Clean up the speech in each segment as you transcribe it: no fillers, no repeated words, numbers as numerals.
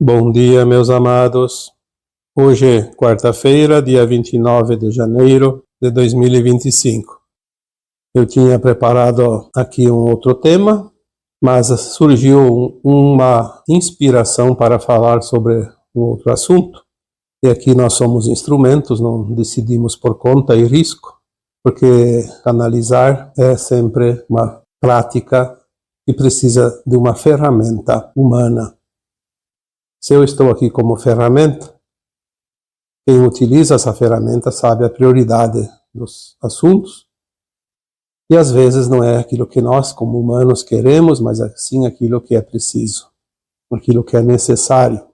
Bom dia, meus amados. Hoje é quarta-feira, dia 29 de janeiro de 2025. Eu tinha preparado aqui um outro tema, mas surgiu uma inspiração para falar sobre um outro assunto. E aqui nós somos instrumentos, não decidimos por conta e risco, porque analisar é sempre uma prática que precisa de uma ferramenta humana. Se eu estou aqui como ferramenta, quem utiliza essa ferramenta sabe a prioridade dos assuntos e às vezes não é aquilo que nós como humanos queremos, mas sim aquilo que é preciso, aquilo que é necessário.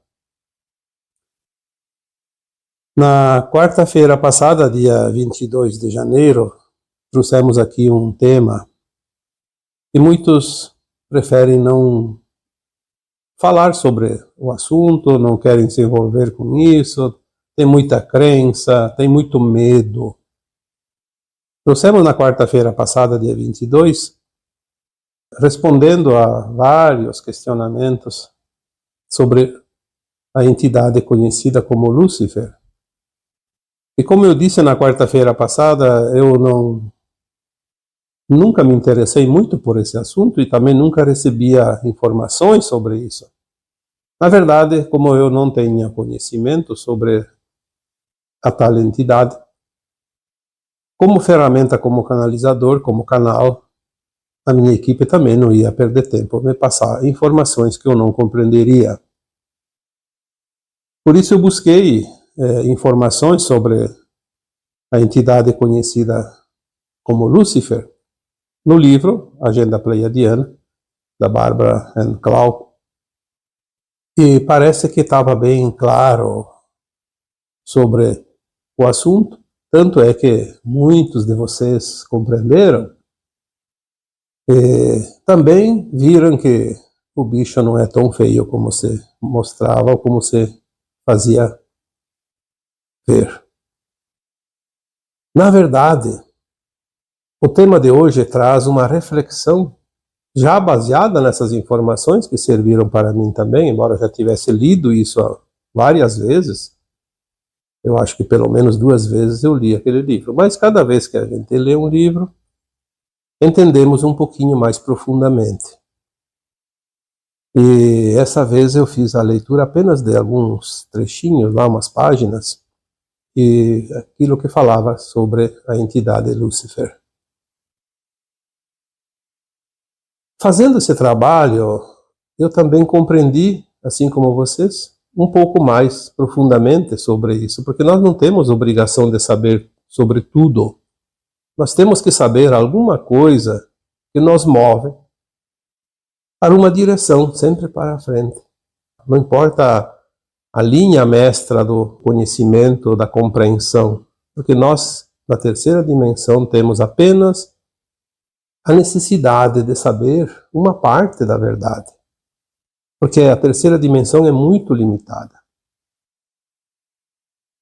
Na quarta-feira passada, dia 22 de janeiro, trouxemos aqui um tema que muitos preferem não falar sobre o assunto, não querem se envolver com isso, tem muita crença, tem muito medo. Trouxemos na quarta-feira passada, dia 22, respondendo a vários questionamentos sobre a entidade conhecida como Lúcifer. E como eu disse na quarta-feira passada, eu nunca me interessei muito por esse assunto e também nunca recebia informações sobre isso. Na verdade, como eu não tinha conhecimento sobre a tal entidade, como ferramenta, como canalizador, como canal, a minha equipe também não ia perder tempo me passar informações que eu não compreenderia. Por isso eu busquei informações sobre a entidade conhecida como Lúcifer no livro Agenda Pleiadiana, da Barbara Ann Clough, e parece que estava bem claro sobre o assunto, tanto é que muitos de vocês compreenderam e também viram que o bicho não é tão feio como se mostrava ou como se fazia ver. Na verdade, o tema de hoje traz uma reflexão já baseada nessas informações que serviram para mim também, embora eu já tivesse lido isso várias vezes. Eu acho que pelo menos 2 vezes eu li aquele livro. Mas cada vez que a gente lê um livro, entendemos um pouquinho mais profundamente. E essa vez eu fiz a leitura apenas de alguns trechinhos, lá umas páginas, e aquilo que falava sobre a entidade Lúcifer. Fazendo esse trabalho, eu também compreendi, assim como vocês, um pouco mais profundamente sobre isso, porque nós não temos obrigação de saber sobre tudo. Nós temos que saber alguma coisa que nos move para uma direção, sempre para a frente. Não importa a linha mestra do conhecimento, da compreensão, porque nós, na terceira dimensão, temos apenas a necessidade de saber uma parte da verdade, porque a terceira dimensão é muito limitada.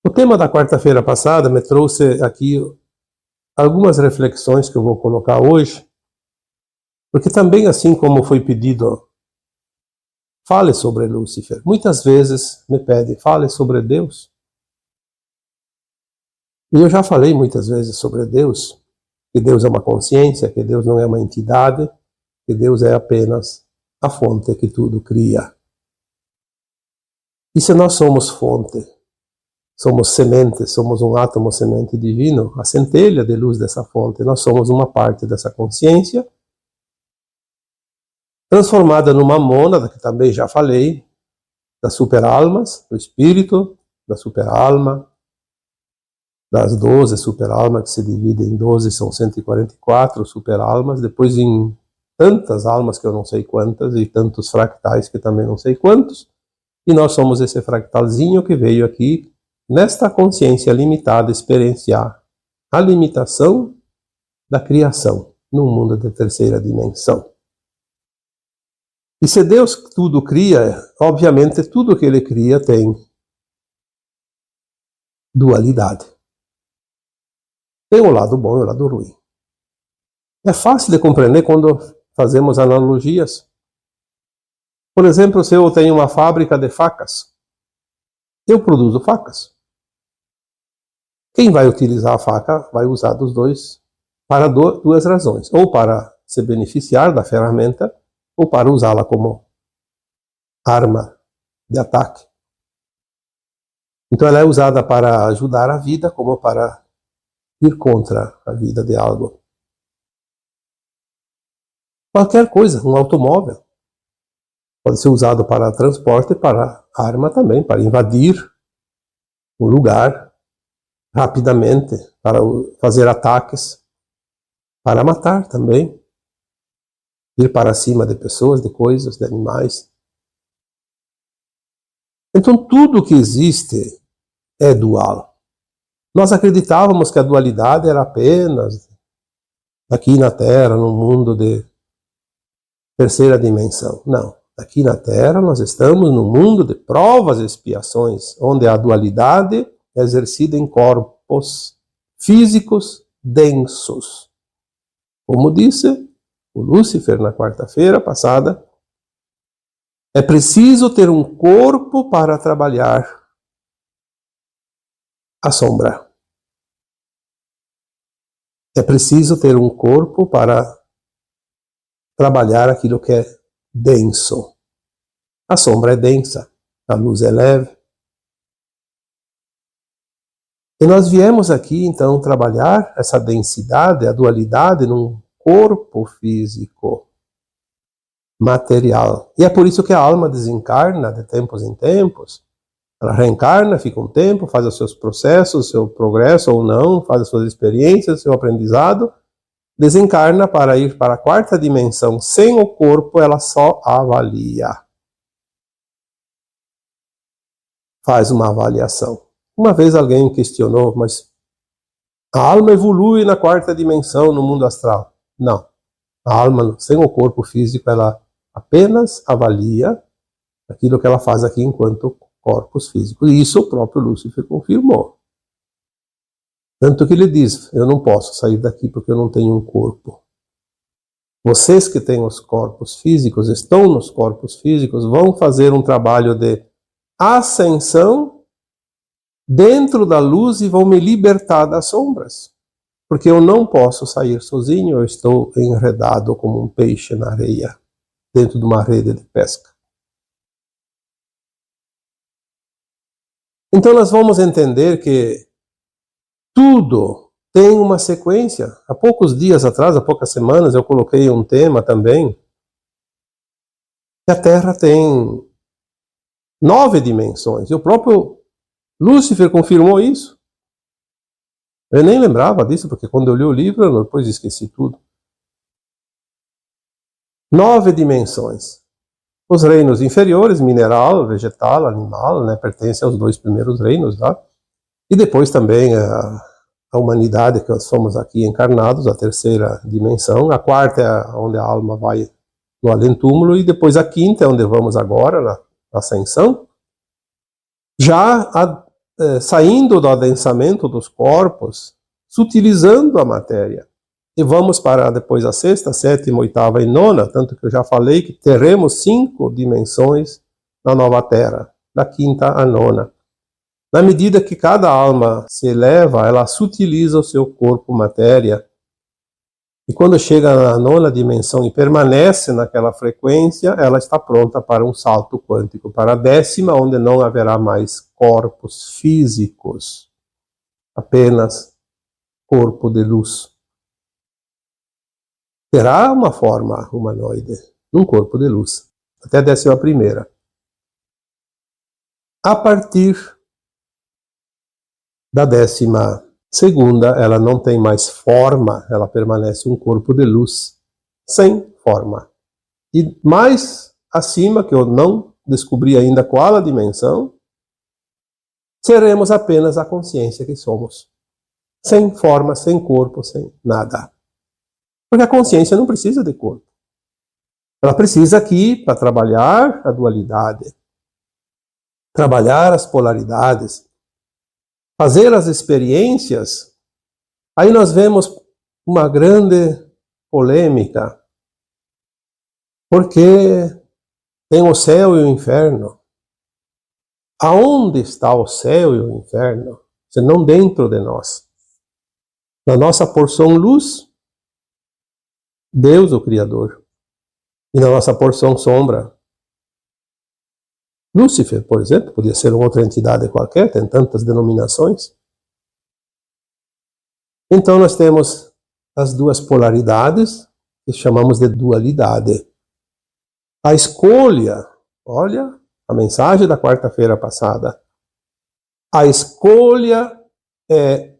O tema da quarta-feira passada me trouxe aqui algumas reflexões que eu vou colocar hoje, porque também, assim como foi pedido, fale sobre Lúcifer. Muitas vezes me pedem, fale sobre Deus. E eu já falei muitas vezes sobre Deus, que Deus é uma consciência, que Deus não é uma entidade, que Deus é apenas a fonte que tudo cria. E se nós somos fonte, somos semente, somos um átomo semente divino, a centelha de luz dessa fonte, nós somos uma parte dessa consciência, transformada numa mônada, que também já falei, das superalmas, do espírito, da superalma, das 12 superalmas, que se dividem em 12, são 144 superalmas, depois em tantas almas que eu não sei quantas, e tantos fractais que também não sei quantos, e nós somos esse fractalzinho que veio aqui, nesta consciência limitada, experienciar a limitação da criação, num mundo de terceira dimensão. E se Deus tudo cria, obviamente tudo que Ele cria tem dualidade. Tem o lado bom e o lado ruim. É fácil de compreender quando fazemos analogias. Por exemplo, se eu tenho uma fábrica de facas, eu produzo facas. Quem vai utilizar a faca vai usar dos dois para duas razões. Ou para se beneficiar da ferramenta, ou para usá-la como arma de ataque. Então ela é usada para ajudar a vida, como para ir contra a vida de algo. Qualquer coisa, um automóvel, pode ser usado para transporte, para arma também, para invadir um lugar rapidamente, para fazer ataques, para matar também, ir para cima de pessoas, de coisas, de animais. Então tudo que existe é dual. Nós acreditávamos que a dualidade era apenas aqui na Terra, no mundo de terceira dimensão. Não. Aqui na Terra nós estamos no mundo de provas e expiações, onde a dualidade é exercida em corpos físicos densos. Como disse o Lúcifer na quarta-feira passada, é preciso ter um corpo para trabalhar a sombra. É preciso ter um corpo para trabalhar aquilo que é denso. A sombra é densa, a luz é leve. E nós viemos aqui, então, trabalhar essa densidade, a dualidade, num corpo físico, material. E é por isso que a alma desencarna de tempos em tempos. Ela reencarna, fica um tempo, faz os seus processos, o seu progresso ou não, faz as suas experiências, o seu aprendizado, desencarna para ir para a quarta dimensão. Sem o corpo, ela só avalia. Faz uma avaliação. Uma vez alguém questionou, mas a alma evolui na quarta dimensão, no mundo astral. Não. A alma, sem o corpo físico, ela apenas avalia aquilo que ela faz aqui enquanto corpos físicos. E isso o próprio Lúcifer confirmou. Tanto que ele diz, eu não posso sair daqui porque eu não tenho um corpo. Vocês que têm os corpos físicos, estão nos corpos físicos, vão fazer um trabalho de ascensão dentro da luz e vão me libertar das sombras. Porque eu não posso sair sozinho, eu estou enredado como um peixe na areia, dentro de uma rede de pesca. Então nós vamos entender que tudo tem uma sequência. Há poucos dias atrás, há poucas semanas, eu coloquei um tema também, que a Terra tem 9 dimensões. E o próprio Lúcifer confirmou isso. Eu nem lembrava disso, porque quando eu li o livro, eu depois esqueci tudo. 9 dimensões. Os reinos inferiores, mineral, vegetal, animal, né, pertencem aos 2 primeiros reinos, tá? E depois também a humanidade, que nós somos aqui encarnados, a terceira dimensão. A quarta é onde a alma vai no além-túmulo, e depois a quinta é onde vamos agora, na ascensão. Já saindo do adensamento dos corpos, sutilizando a matéria. E vamos para depois a sexta, sétima, oitava e nona, tanto que eu já falei que teremos 5 dimensões na nova Terra, da quinta à nona. Na medida que cada alma se eleva, ela sutiliza o seu corpo matéria. E quando chega na nona dimensão e permanece naquela frequência, ela está pronta para um salto quântico, para a 10ª, onde não haverá mais corpos físicos, apenas corpo de luz. Terá uma forma humanoide, num corpo de luz, até a 11ª. A partir da 12ª, ela não tem mais forma, ela permanece um corpo de luz, sem forma. E mais acima, que eu não descobri ainda qual a dimensão, seremos apenas a consciência que somos. Sem forma, sem corpo, sem nada. Porque a consciência não precisa de corpo. Ela precisa aqui para trabalhar a dualidade, trabalhar as polaridades, fazer as experiências. Aí nós vemos uma grande polêmica, porque Tem o céu e o inferno. Aonde está o céu e o inferno? Se não dentro de nós. Na nossa porção luz, Deus, o Criador. E na nossa porção sombra, Lúcifer, por exemplo, podia ser uma outra entidade qualquer, tem tantas denominações. Então nós temos as duas polaridades, que chamamos de dualidade. A escolha, olha a mensagem da quarta-feira passada, a escolha é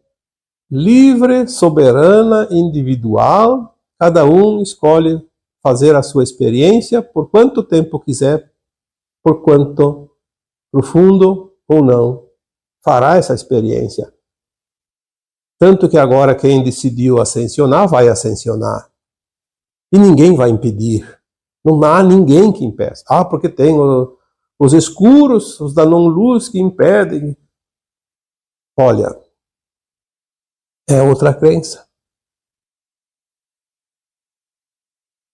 livre, soberana, individual, cada um escolhe fazer a sua experiência por quanto tempo quiser, por quanto profundo ou não, fará essa experiência. Tanto que agora quem decidiu ascensionar, vai ascensionar. E ninguém vai impedir. Não há ninguém que impeça. Porque tem os escuros, os da não-luz que impedem. Olha, é outra crença.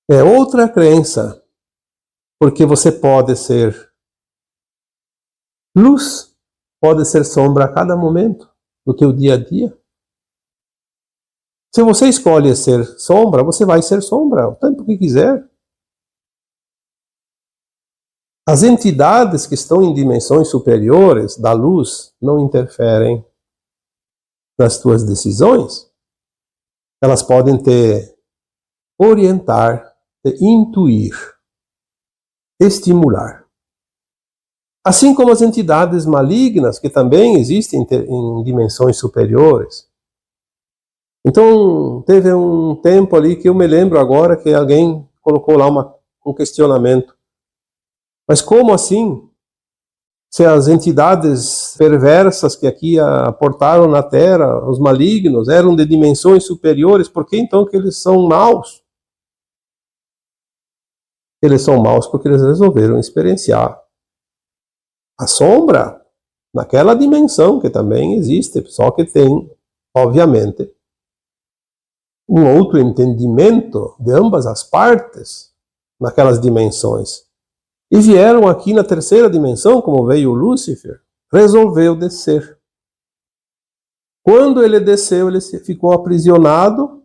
É outra crença. Porque você pode ser luz, pode ser sombra a cada momento do teu dia a dia. Se você escolhe ser sombra, você vai ser sombra o tempo que quiser. As entidades que estão em dimensões superiores da luz não interferem nas tuas decisões. Elas podem te orientar, te intuir, estimular. Assim como as entidades malignas, que também existem em dimensões superiores. Então, teve um tempo ali que eu me lembro agora que alguém colocou lá um questionamento. Mas como assim? Se as entidades perversas que aqui aportaram na Terra, os malignos, eram de dimensões superiores, por que então que eles são maus? Eles são maus porque eles resolveram experienciar a sombra naquela dimensão que também existe, só que tem, obviamente, um outro entendimento de ambas as partes naquelas dimensões. E vieram aqui na terceira dimensão, como veio o Lúcifer, resolveu descer. Quando ele desceu, ele ficou aprisionado,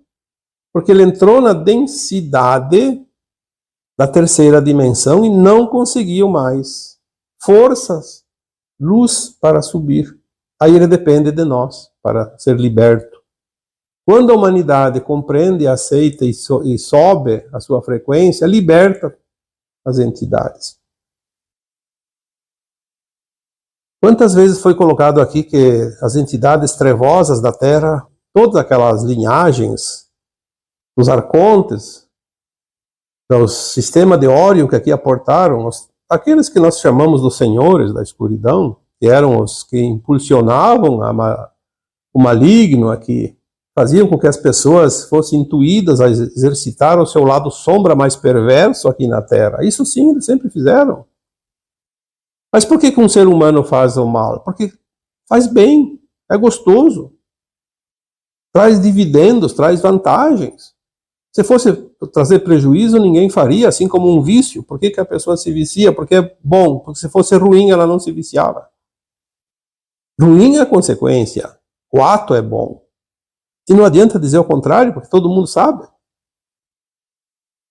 porque ele entrou na densidade da terceira dimensão e não conseguiu mais forças, luz para subir. Aí ele depende de nós para ser liberto. Quando a humanidade compreende, aceita e sobe a sua frequência, liberta as entidades. Quantas vezes foi colocado aqui que as entidades trevosas da Terra, todas aquelas linhagens, os arcontes, do sistema de Órion que aqui aportaram, aqueles que nós chamamos dos senhores da escuridão, que eram os que impulsionavam o maligno aqui, faziam com que as pessoas fossem intuídas a exercitar o seu lado sombra mais perverso aqui na Terra. Isso sim, eles sempre fizeram. Mas por que um ser humano faz o mal? Porque faz bem, é gostoso, traz dividendos, traz vantagens. Se fosse trazer prejuízo, ninguém faria, assim como um vício. Por que a pessoa se vicia? Porque é bom, porque se fosse ruim, ela não se viciava. Ruim é a consequência, o ato é bom. E não adianta dizer o contrário, porque todo mundo sabe.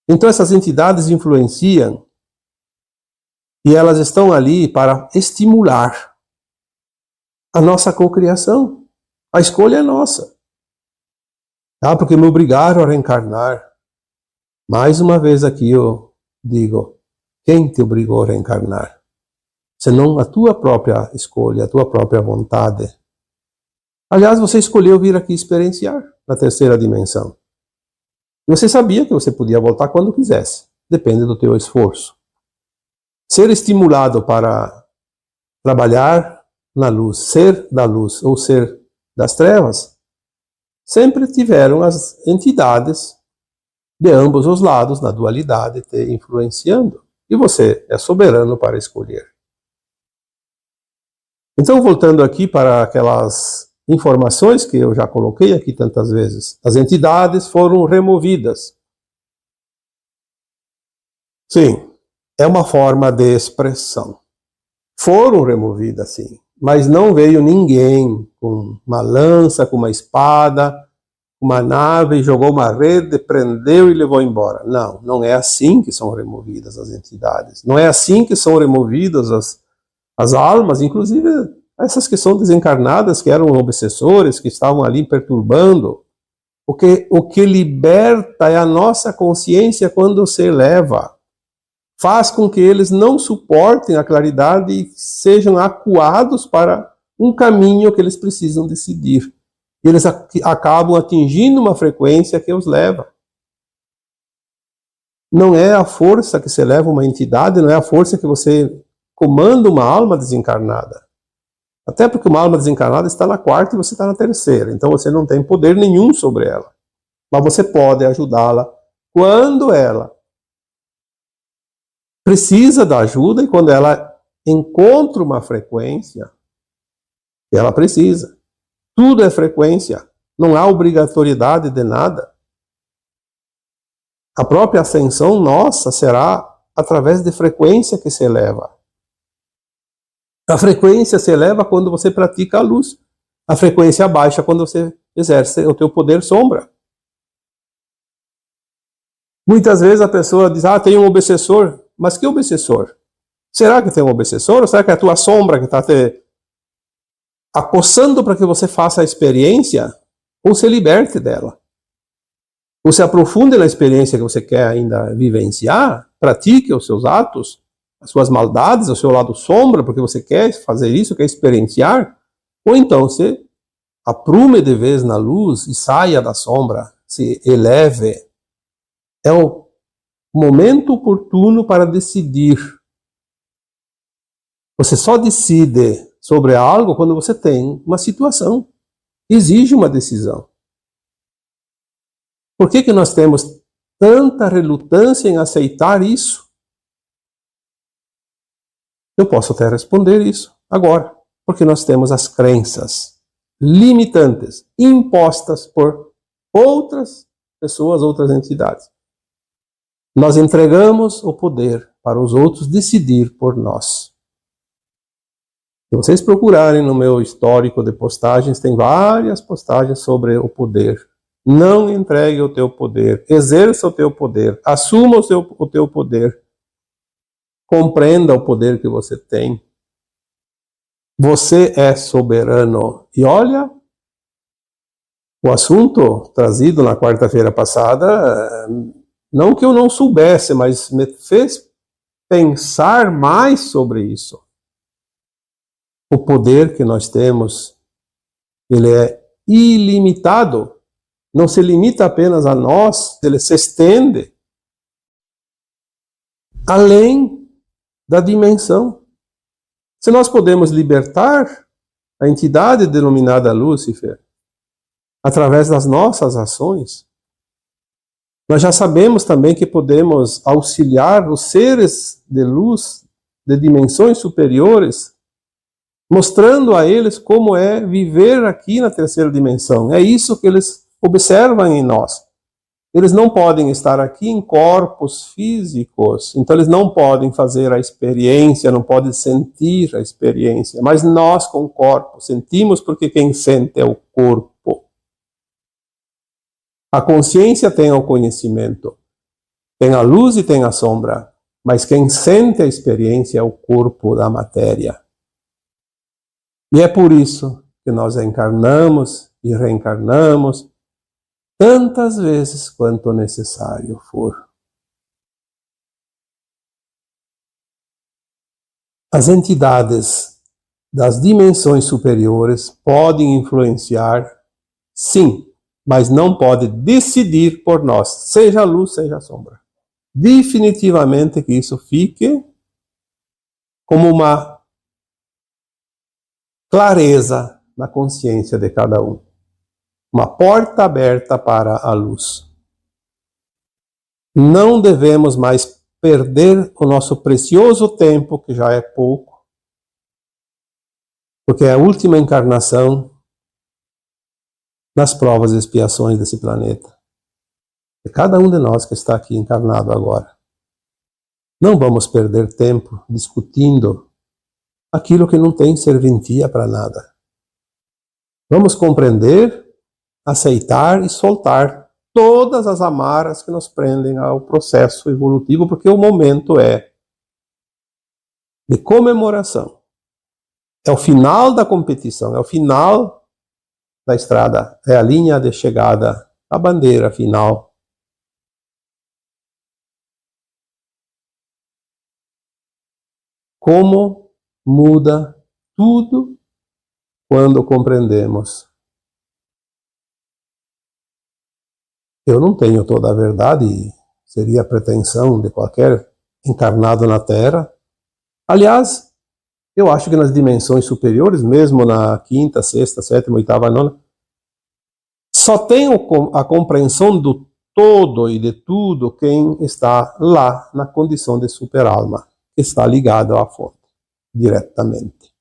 Então essas entidades influenciam e elas estão ali para estimular a nossa cocriação. A escolha é nossa. Porque me obrigaram a reencarnar. Mais uma vez aqui eu digo, quem te obrigou a reencarnar? Senão a tua própria escolha, a tua própria vontade. Aliás, você escolheu vir aqui experienciar na terceira dimensão. E você sabia que você podia voltar quando quisesse. Depende do teu esforço. Ser estimulado para trabalhar na luz, ser da luz ou ser das trevas, sempre tiveram as entidades de ambos os lados, na dualidade, te influenciando. E você é soberano para escolher. Então, voltando aqui para aquelas informações que eu já coloquei aqui tantas vezes. As entidades foram removidas. Sim, é uma forma de expressão. Foram removidas, sim, mas não veio ninguém com uma lança, com uma espada, uma nave, jogou uma rede, prendeu e levou embora. Não, não é assim que são removidas as entidades. Não é assim que são removidas as almas, inclusive essas que são desencarnadas, que eram obsessores, que estavam ali perturbando. O que liberta é a nossa consciência quando se eleva. Faz com que eles não suportem a claridade e sejam acuados para um caminho que eles precisam decidir. E eles acabam atingindo uma frequência que os leva. Não é a força que se leva uma entidade, não é a força que você comanda uma alma desencarnada. Até porque uma alma desencarnada está na quarta e você está na terceira. Então você não tem poder nenhum sobre ela. Mas você pode ajudá-la quando ela precisa da ajuda e quando ela encontra uma frequência que ela precisa. Tudo é frequência. Não há obrigatoriedade de nada. A própria ascensão nossa será através de frequência que se eleva. A frequência se eleva quando você pratica a luz. A frequência baixa quando você exerce o teu poder sombra. Muitas vezes a pessoa diz, tem um obsessor. Mas que obsessor? Será que tem um obsessor? Ou será que é a tua sombra que está te acossando para que você faça a experiência ou se liberte dela? Ou se aprofunde na experiência que você quer ainda vivenciar, pratique os seus atos, as suas maldades, o seu lado sombra, porque você quer fazer isso, quer experienciar, ou então se aprume de vez na luz e saia da sombra, se eleve. É o momento oportuno para decidir. Você só decide sobre algo quando você tem uma situação. Exige uma decisão. Por que nós temos tanta relutância em aceitar isso? Eu posso até responder isso agora. Porque nós temos as crenças limitantes, impostas por outras pessoas, outras entidades. Nós entregamos o poder para os outros decidir por nós. Se vocês procurarem no meu histórico de postagens, tem várias postagens sobre o poder. Não entregue o teu poder, exerça o teu poder, assuma o teu poder. Compreenda o poder que você tem. Você é soberano. E olha, o assunto trazido na quarta-feira passada, não que eu não soubesse, mas me fez pensar mais sobre isso. O poder que nós temos, ele é ilimitado. Não se limita apenas a nós, ele se estende além da dimensão. Se nós podemos libertar a entidade denominada Lúcifer através das nossas ações, nós já sabemos também que podemos auxiliar os seres de luz de dimensões superiores, mostrando a eles como é viver aqui na terceira dimensão. É isso que eles observam em nós. Eles não podem estar aqui em corpos físicos, então eles não podem fazer a experiência, não podem sentir a experiência. Mas nós, com o corpo, sentimos porque quem sente é o corpo. A consciência tem o conhecimento, tem a luz e tem a sombra, mas quem sente a experiência é o corpo da matéria. E é por isso que nós encarnamos e reencarnamos tantas vezes quanto necessário for. As entidades das dimensões superiores podem influenciar, sim, mas não pode decidir por nós, seja a luz, seja a sombra. Definitivamente que isso fique como uma clareza na consciência de cada um. Uma porta aberta para a luz. Não devemos mais perder o nosso precioso tempo, que já é pouco, porque é a última encarnação nas provas e expiações desse planeta. É cada um de nós que está aqui encarnado agora. Não vamos perder tempo discutindo aquilo que não tem serventia para nada. Vamos compreender, aceitar e soltar todas as amarras que nos prendem ao processo evolutivo, porque o momento é de comemoração. É o final da competição, é o final da estrada, é a linha de chegada, a bandeira final. Como muda tudo quando compreendemos. Eu não tenho toda a verdade, seria a pretensão de qualquer encarnado na Terra. Aliás, eu acho que nas dimensões superiores, mesmo na quinta, sexta, sétima, oitava, nona, só tem a compreensão do todo e de tudo quem está lá na condição de super-alma, que está ligado à fonte, diretamente.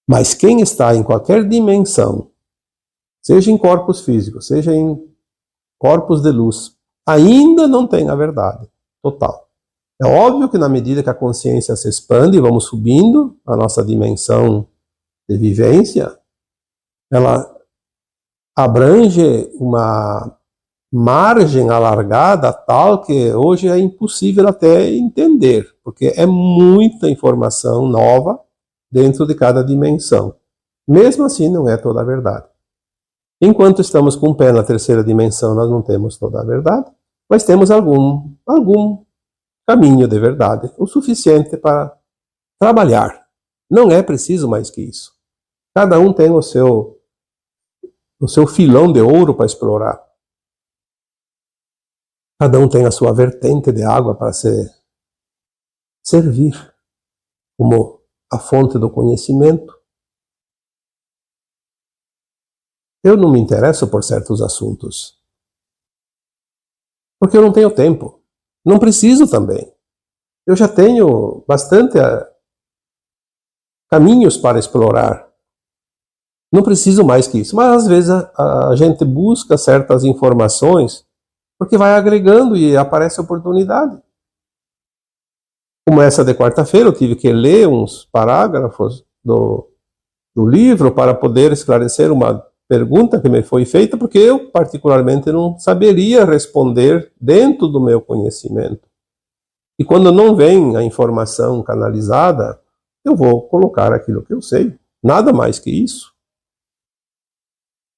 Mas quem está em qualquer dimensão, seja em corpos físicos, seja em corpos de luz, ainda não tem a verdade total. É óbvio que na medida que a consciência se expande e vamos subindo a nossa dimensão de vivência, ela abrange uma margem alargada tal que hoje é impossível até entender, porque é muita informação nova dentro de cada dimensão. Mesmo assim, não é toda a verdade. Enquanto estamos com o pé na terceira dimensão, nós não temos toda a verdade, mas temos algum caminho de verdade, o suficiente para trabalhar. Não é preciso mais que isso. Cada um tem o seu filão de ouro para explorar. Cada um tem a sua vertente de água para se servir como a fonte do conhecimento. Eu não me interesso por certos assuntos, porque eu não tenho tempo. Não preciso também. Eu já tenho bastante caminhos para explorar. Não preciso mais que isso. Mas às vezes a gente busca certas informações porque vai agregando e aparece oportunidade. Como essa de quarta-feira, eu tive que ler uns parágrafos do livro para poder esclarecer uma pergunta que me foi feita, porque eu particularmente não saberia responder dentro do meu conhecimento. E quando não vem a informação canalizada, eu vou colocar aquilo que eu sei. Nada mais que isso.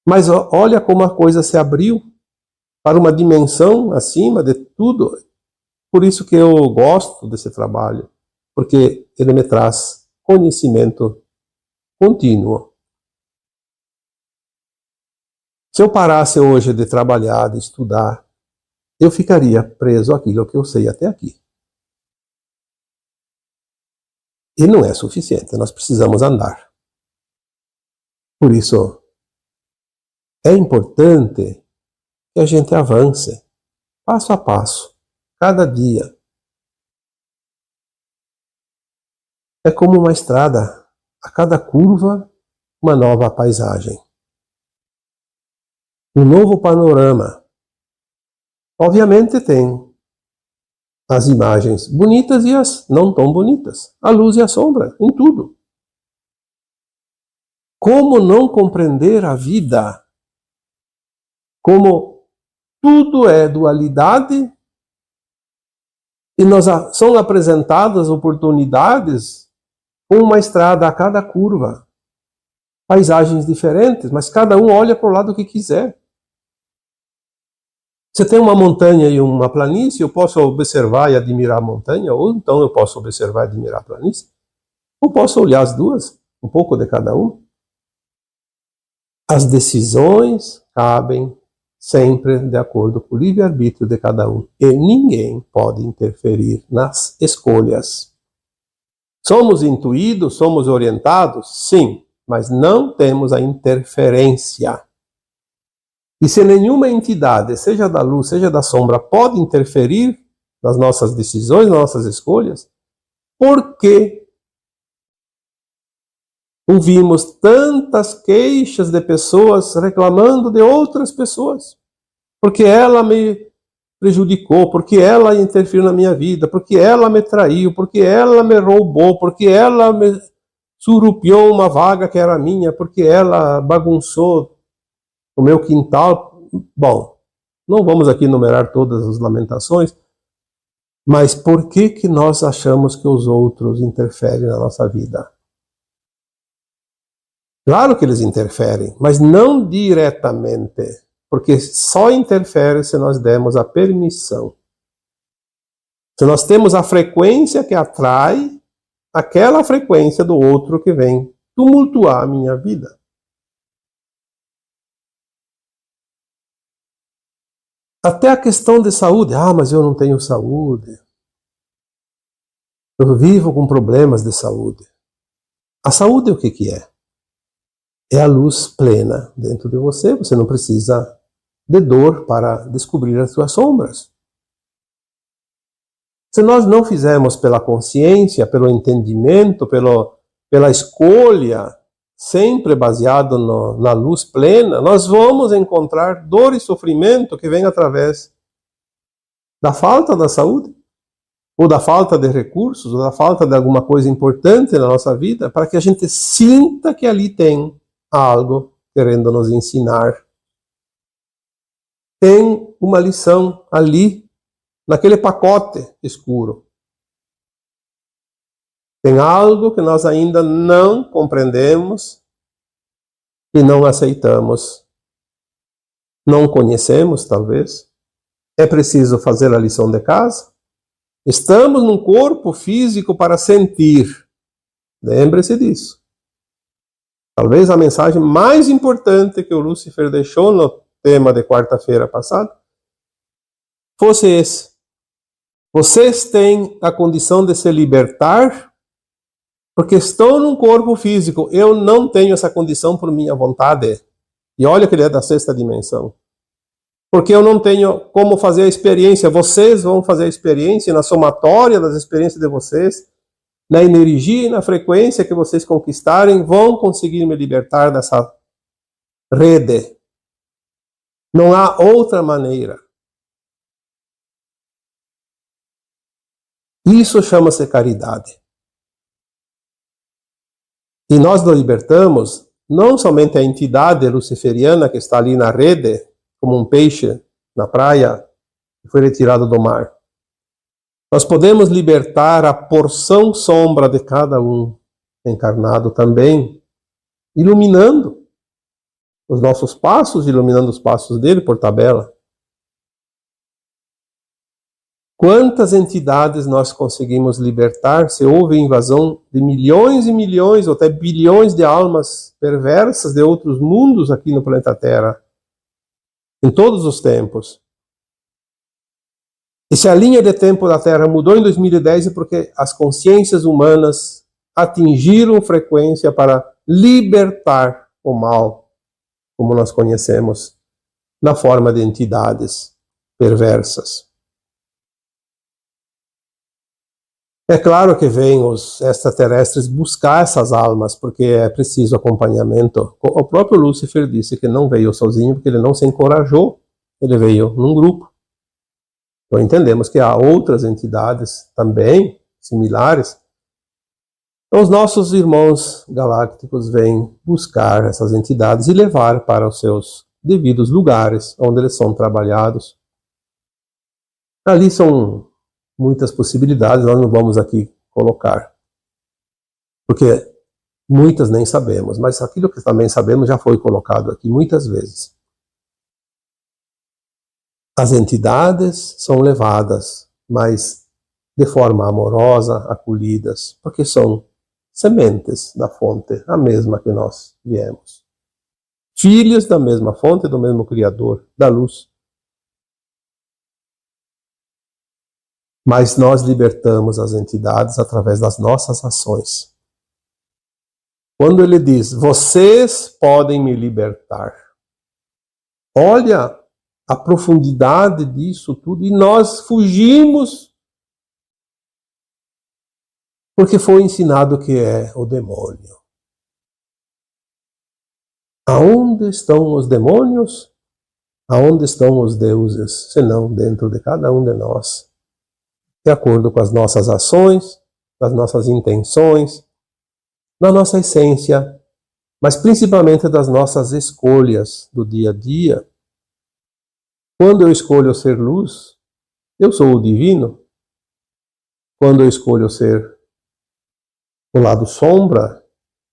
Mas olha como a coisa se abriu para uma dimensão acima de tudo. Por isso que eu gosto desse trabalho, porque ele me traz conhecimento contínuo. Se eu parasse hoje de trabalhar, de estudar, eu ficaria preso àquilo que eu sei até aqui. E não é suficiente, nós precisamos andar. Por isso, é importante que a gente avance, passo a passo, cada dia. É como uma estrada, a cada curva, uma nova paisagem. Um novo panorama. Obviamente tem as imagens bonitas e as não tão bonitas, a luz e a sombra, em tudo. Como não compreender a vida? Como tudo é dualidade e nos são apresentadas oportunidades com uma estrada a cada curva, paisagens diferentes, mas cada um olha para o lado que quiser. Você tem uma montanha e uma planície, eu posso observar e admirar a montanha, ou então eu posso observar e admirar a planície, ou posso olhar as duas, um pouco de cada um. As decisões cabem sempre de acordo com o livre-arbítrio de cada um, e ninguém pode interferir nas escolhas. Somos intuídos, somos orientados? Sim, mas não temos a interferência. E se nenhuma entidade, seja da luz, seja da sombra, pode interferir nas nossas decisões, nas nossas escolhas, por que ouvimos tantas queixas de pessoas reclamando de outras pessoas? Porque ela me prejudicou, porque ela interferiu na minha vida, porque ela me traiu, porque ela me roubou, porque ela me surupiou uma vaga que era minha, porque ela bagunçou o meu quintal. Bom, não vamos aqui enumerar todas as lamentações, mas por que nós achamos que os outros interferem na nossa vida? Claro que eles interferem, mas não diretamente, porque só interfere se nós demos a permissão. Se nós temos a frequência que atrai aquela frequência do outro que vem tumultuar a minha vida. Até a questão de saúde. Ah, mas eu não tenho saúde. Eu vivo com problemas de saúde. A saúde o que é? É a luz plena dentro de você. Você não precisa de dor para descobrir as suas sombras. Se nós não fizermos pela consciência, pelo entendimento, pela escolha, sempre baseado na luz plena, nós vamos encontrar dor e sofrimento que vem através da falta da saúde, ou da falta de recursos, ou da falta de alguma coisa importante na nossa vida, para que a gente sinta que ali tem algo querendo nos ensinar. Tem uma lição ali, naquele pacote escuro. Tem algo que nós ainda não compreendemos e não aceitamos. Não conhecemos, talvez. É preciso fazer a lição de casa. Estamos num corpo físico para sentir. Lembre-se disso. Talvez a mensagem mais importante que o Lúcifer deixou no tema de quarta-feira passada fosse esse. Vocês têm a condição de se libertar porque estou num corpo físico. Eu não tenho essa condição por minha vontade. E olha que ele é da sexta dimensão. Porque eu não tenho como fazer a experiência. Vocês vão fazer a experiência na somatória das experiências de vocês, na energia e na frequência que vocês conquistarem, vão conseguir me libertar dessa rede. Não há outra maneira. Isso chama-se caridade. E nós nos libertamos não somente a entidade luciferiana que está ali na rede, como um peixe na praia que foi retirado do mar. Nós podemos libertar a porção sombra de cada um encarnado também, iluminando os nossos passos, iluminando os passos dele por tabela. Quantas entidades nós conseguimos libertar se houve invasão de milhões e milhões, ou até bilhões de almas perversas de outros mundos aqui no planeta Terra, em todos os tempos? E se a linha de tempo da Terra mudou em 2010 é porque as consciências humanas atingiram frequência para libertar o mal, como nós conhecemos, na forma de entidades perversas. É claro que vêm os extraterrestres buscar essas almas, porque é preciso acompanhamento. O próprio Lúcifer disse que não veio sozinho, porque ele não se encorajou. Ele veio num grupo. Então entendemos que há outras entidades também similares. Então os nossos irmãos galácticos vêm buscar essas entidades e levar para os seus devidos lugares, onde eles são trabalhados. Ali são muitas possibilidades, nós não vamos aqui colocar, porque muitas nem sabemos, mas aquilo que também sabemos já foi colocado aqui muitas vezes. As entidades são levadas, mas de forma amorosa, acolhidas, porque são sementes da fonte, a mesma que nós viemos. Filhos da mesma fonte, do mesmo Criador, da luz. Mas nós libertamos as entidades através das nossas ações. Quando ele diz, vocês podem me libertar. Olha a profundidade disso tudo. E nós fugimos porque foi ensinado que é o demônio. Aonde estão os demônios? Aonde estão os deuses, senão dentro de cada um de nós, de acordo com as nossas ações, das nossas intenções, da nossa essência, mas principalmente das nossas escolhas do dia a dia. Quando eu escolho ser luz, eu sou o divino. Quando eu escolho ser o lado sombra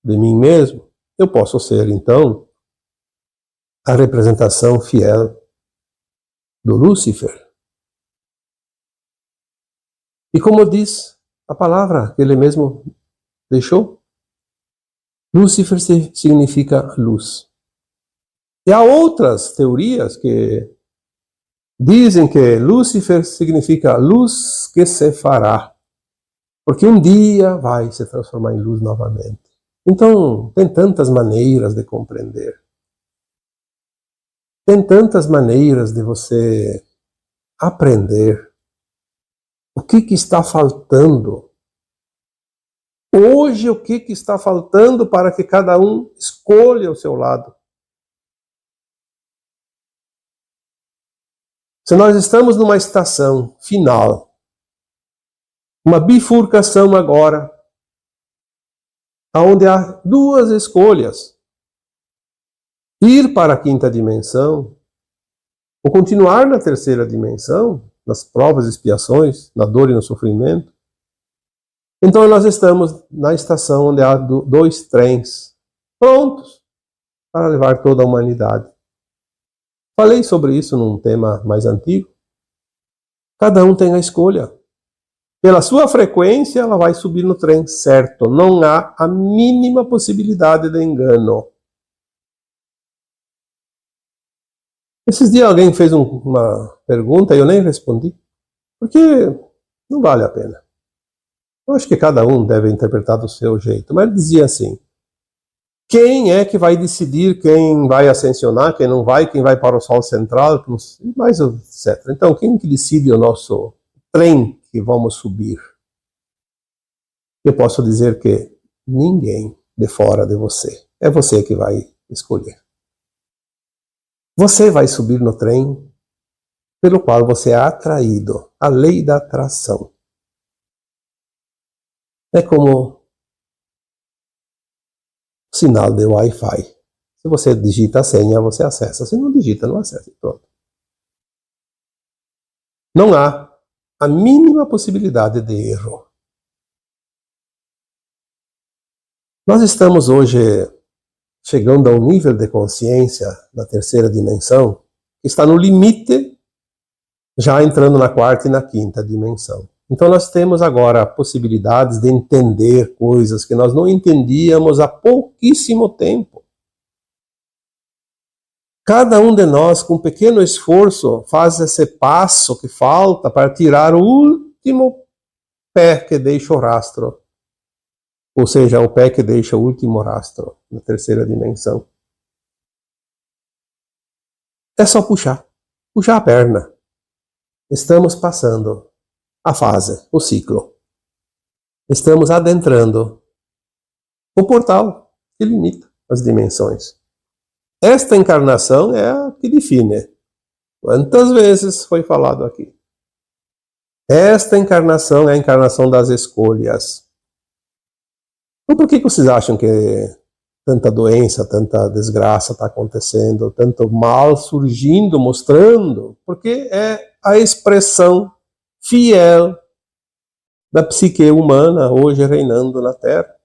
de mim mesmo, eu posso ser, então, a representação fiel do Lúcifer. E como diz a palavra que ele mesmo deixou, Lúcifer significa luz. E há outras teorias que dizem que Lúcifer significa luz que se fará, porque um dia vai se transformar em luz novamente. Então, tem tantas maneiras de compreender. Tem tantas maneiras de você aprender o que está faltando. Hoje, o que está faltando para que cada um escolha o seu lado? Se nós estamos numa estação final, uma bifurcação agora, onde há duas escolhas: ir para a quinta dimensão ou continuar na terceira dimensão, nas provas e expiações, na dor e no sofrimento. Então nós estamos na estação onde há dois trens prontos para levar toda a humanidade. Falei sobre isso num tema mais antigo. Cada um tem a escolha. Pela sua frequência, ela vai subir no trem, certo? Não há a mínima possibilidade de engano. Esses dias alguém fez uma pergunta e eu nem respondi, porque não vale a pena. Eu acho que cada um deve interpretar do seu jeito, mas ele dizia assim: quem é que vai decidir quem vai ascensionar, quem não vai, quem vai para o Sol Central, mais etc. Então, quem que decide o nosso trem que vamos subir? Eu posso dizer que ninguém de fora de você. É você que vai escolher. Você vai subir no trem pelo qual você é atraído, a lei da atração. É como sinal de Wi-Fi. Se você digita a senha, você acessa. Se não digita, não acessa. Pronto. Não há a mínima possibilidade de erro. Nós estamos hoje chegando a um nível de consciência da terceira dimensão que está no limite, já entrando na quarta e na quinta dimensão. Então nós temos agora possibilidades de entender coisas que nós não entendíamos há pouquíssimo tempo. Cada um de nós, com um pequeno esforço, faz esse passo que falta para tirar o último pé que deixa o rastro. Ou seja, o pé que deixa o último rastro na terceira dimensão. É só puxar a perna. Estamos passando a fase, o ciclo. Estamos adentrando o portal que limita as dimensões. Esta encarnação é a que define. Quantas vezes foi falado aqui? Esta encarnação é a encarnação das escolhas. Então por que vocês acham que tanta doença, tanta desgraça está acontecendo, tanto mal surgindo, mostrando? Porque é a expressão fiel da psique humana hoje reinando na Terra.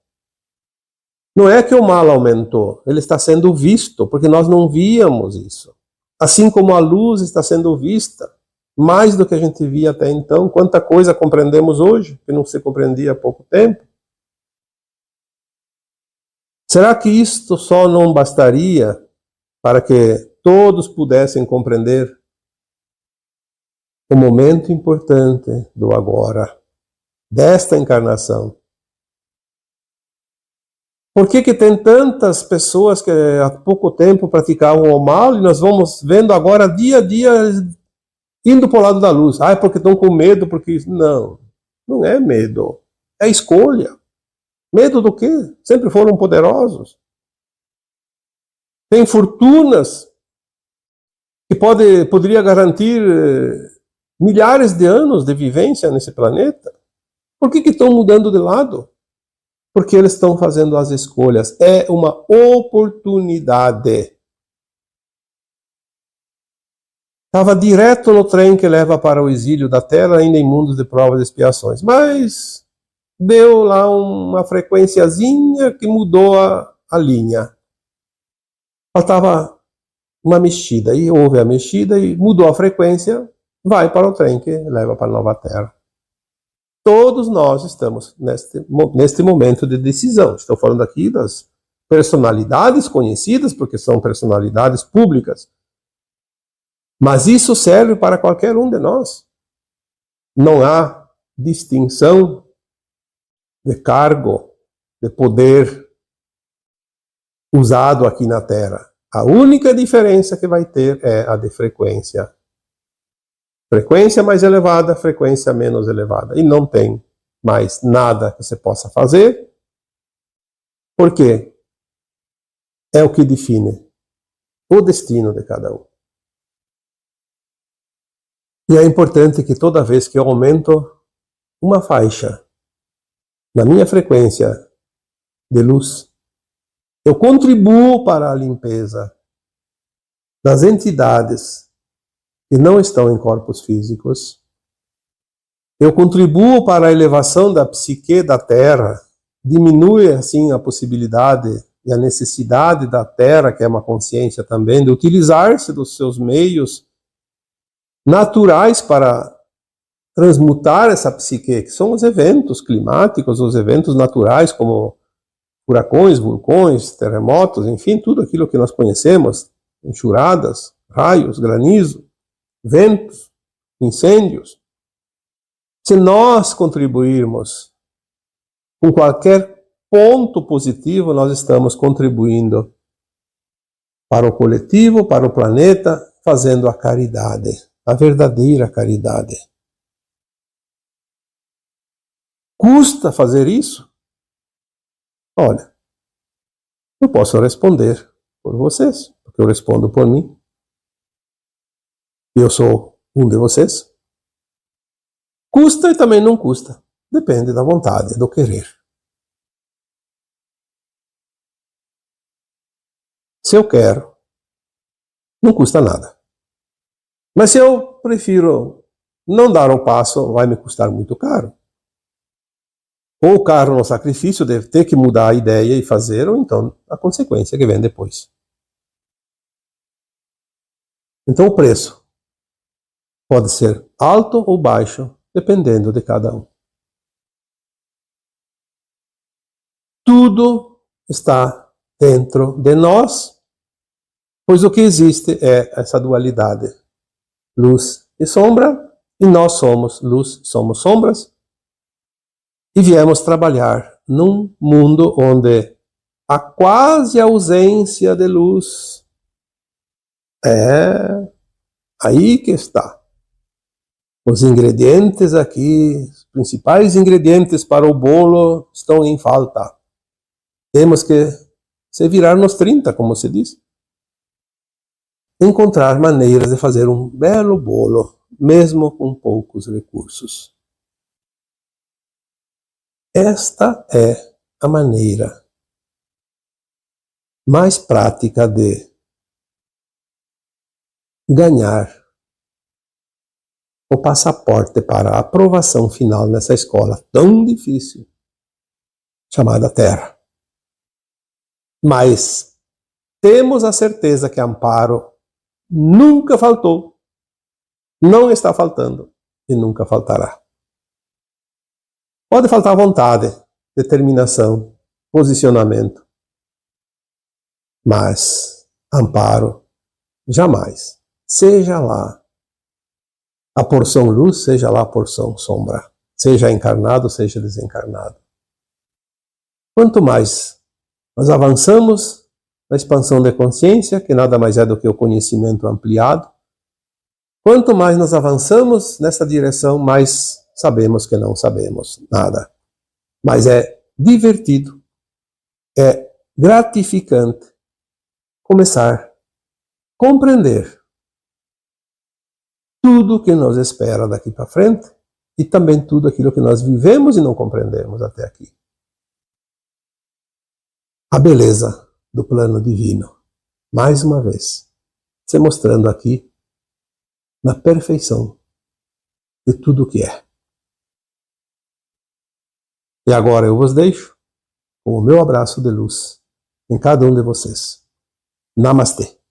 Não é que o mal aumentou, ele está sendo visto, porque nós não víamos isso. Assim como a luz está sendo vista, mais do que a gente via até então. Quanta coisa compreendemos hoje, que não se compreendia há pouco tempo. Será que isto só não bastaria para que todos pudessem compreender o momento importante do agora, desta encarnação? Por que tem tantas pessoas que há pouco tempo praticavam o mal e nós vamos vendo agora dia a dia indo para o lado da luz? Ah, é porque estão com medo, porque... Não, não é medo, é escolha. Medo do quê? Sempre foram poderosos. Tem fortunas que poderia garantir milhares de anos de vivência nesse planeta. Por que estão mudando de lado? Porque eles estão fazendo as escolhas. É uma oportunidade. Estava direto no trem que leva para o exílio da Terra, ainda em mundos de provas e expiações. Mas deu lá uma frequenciazinha que mudou a linha. Faltava uma mexida, e houve a mexida e mudou a frequência, vai para o trem que leva para a nova Terra. Todos nós estamos neste momento de decisão. Estou falando aqui das personalidades conhecidas, porque são personalidades públicas. Mas isso serve para qualquer um de nós. Não há distinção de cargo, de poder usado aqui na Terra. A única diferença que vai ter é a de frequência. Frequência mais elevada, frequência menos elevada. E não tem mais nada que você possa fazer. Por quê? É o que define o destino de cada um. E é importante que toda vez que eu aumento uma faixa na minha frequência de luz, eu contribuo para a limpeza das entidades que não estão em corpos físicos. Eu contribuo para a elevação da psique da Terra, diminui assim a possibilidade e a necessidade da Terra, que é uma consciência também, de utilizar-se dos seus meios naturais para transmutar essa psique, que são os eventos climáticos, os eventos naturais, como furacões, vulcões, terremotos, enfim, tudo aquilo que nós conhecemos, enxurradas, raios, granizo, ventos, incêndios. Se nós contribuirmos com qualquer ponto positivo, nós estamos contribuindo para o coletivo, para o planeta, fazendo a caridade, a verdadeira caridade. Custa fazer isso? Olha, eu posso responder por vocês, porque eu respondo por mim. Eu sou um de vocês. Custa e também não custa. Depende da vontade, do querer. Se eu quero, não custa nada. Mas se eu prefiro não dar um passo, vai me custar muito caro. Ou caro no sacrifício de ter que mudar a ideia e fazer, ou então a consequência que vem depois. Então o preço pode ser alto ou baixo, dependendo de cada um. Tudo está dentro de nós, pois o que existe é essa dualidade, luz e sombra, e nós somos luz, somos sombras, e viemos trabalhar num mundo onde há quase ausência de luz. É aí que está. Os ingredientes aqui, os principais ingredientes para o bolo estão em falta. Temos que se virar nos 30, como se diz. Encontrar maneiras de fazer um belo bolo, mesmo com poucos recursos. Esta é a maneira mais prática de ganhar o passaporte para a aprovação final nessa escola tão difícil, chamada Terra. Mas temos a certeza que amparo nunca faltou, não está faltando e nunca faltará. Pode faltar vontade, determinação, posicionamento, mas amparo jamais. Seja lá a porção luz, seja lá a porção sombra, seja encarnado, seja desencarnado. Quanto mais nós avançamos na expansão da consciência, que nada mais é do que o conhecimento ampliado, quanto mais nós avançamos nessa direção, mais sabemos que não sabemos nada. Mas é divertido, é gratificante começar a compreender tudo que nos espera daqui para frente e também tudo aquilo que nós vivemos e não compreendemos até aqui. A beleza do plano divino, mais uma vez, se mostrando aqui na perfeição de tudo o que é. E agora eu vos deixo com o meu abraço de luz em cada um de vocês. Namastê.